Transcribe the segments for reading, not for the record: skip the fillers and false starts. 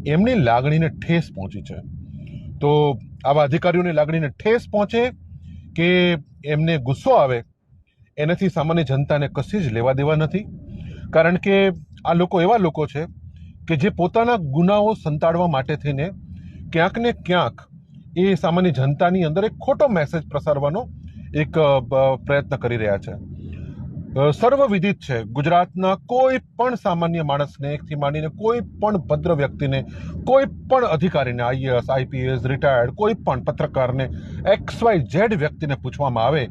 એમની લાગણીને ઠેસ પહોંચી છે. તો આવા અધિકારીઓની લાગણીને ઠેસ પહોંચે કે એમને ગુસ્સો આવે, એનાથી સામાન્ય જનતાને કશી જ લેવા દેવા નથી. કારણ કે આ લોકો એવા લોકો છે કે જે પોતાના ગુનાઓ સંતાડવા માટે થઈને ક્યાંક ને ક્યાંક એ સામાન્ય જનતાની અંદર એક ખોટો મેસેજ પ્રસારવાનો એક પ્રયત્ન કરી રહ્યા છે. સર્વવિદિત છે, ગુજરાતના કોઈ પણ સામાન્ય માણસને એકથી માંડીને કોઈ પણ ભદ્ર વ્યક્તિને, કોઈ પણ અધિકારીને, આઈએએસ, આઈપીએસ, રિટાયર્ડ કોઈ પણ પત્રકારને, XYZ વ્યક્તિને પૂછવામાં આવે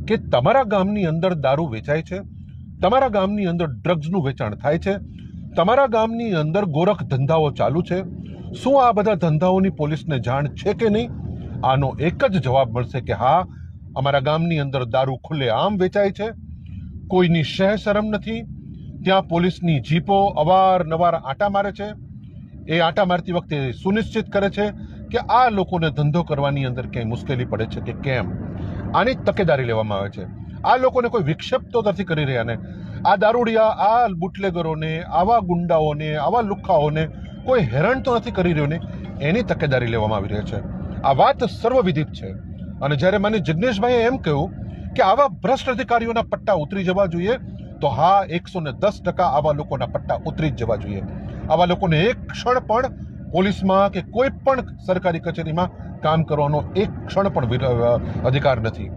કે તમારા ગામની અંદર દારૂ વેચાય છે, તમારા ગામની અંદર ડ્રગ્સનું વેચાણ થાય છે, તમારા ગામની અંદર ગોરખ ધંધાઓ ચાલુ છે, શું આ બધા ધંધાઓની પોલીસને જાણ છે કે નહીં? આનો એક જ જવાબ મળશે કે હા, અમારા ગામની અંદર દારૂ ખુલ્લેઆમ વેચાય છે, કોઈની શરમ નથી. ત્યાં પોલીસની જીપો અવારનવાર આંટા મારે છે. એ આંટા મારતી વખતે સુનિશ્ચિત કરે છે કે આ લોકોને ધંધો કરવાની અંદર ક્યાંય મુશ્કેલી પડે છે કે કેમ. આની તકેદારી લેવામાં આવે છે. આ લોકોને કોઈ વિક્ષેપ તો નથી કરી રહ્યા ને. આ દારૂડિયા, આ બુટલેગરોને, આવા ગુંડાઓને, આવા લુખ્ખાઓને કોઈ હેરાન તો નથી કરી રહ્યો ને, એની તકેદારી લેવામાં આવી રહી છે. આ વાત સર્વવિદિત છે. અને જ્યારે મને જિગ્નેશભાઈએ એમ કહ્યું કે આવા ભ્રષ્ટ અધિકારીઓના પટ્ટા ઉતરી જવા જોઈએ, તો હા, 110% આવા લોકોના પટ્ટા ઉતરી જ જવા જોઈએ. આવા લોકોને એક ક્ષણ પણ પોલીસમાં કે કોઈ પણ સરકારી કચેરીમાં કામ કરવાનો એક ક્ષણ પણ અધિકાર નથી.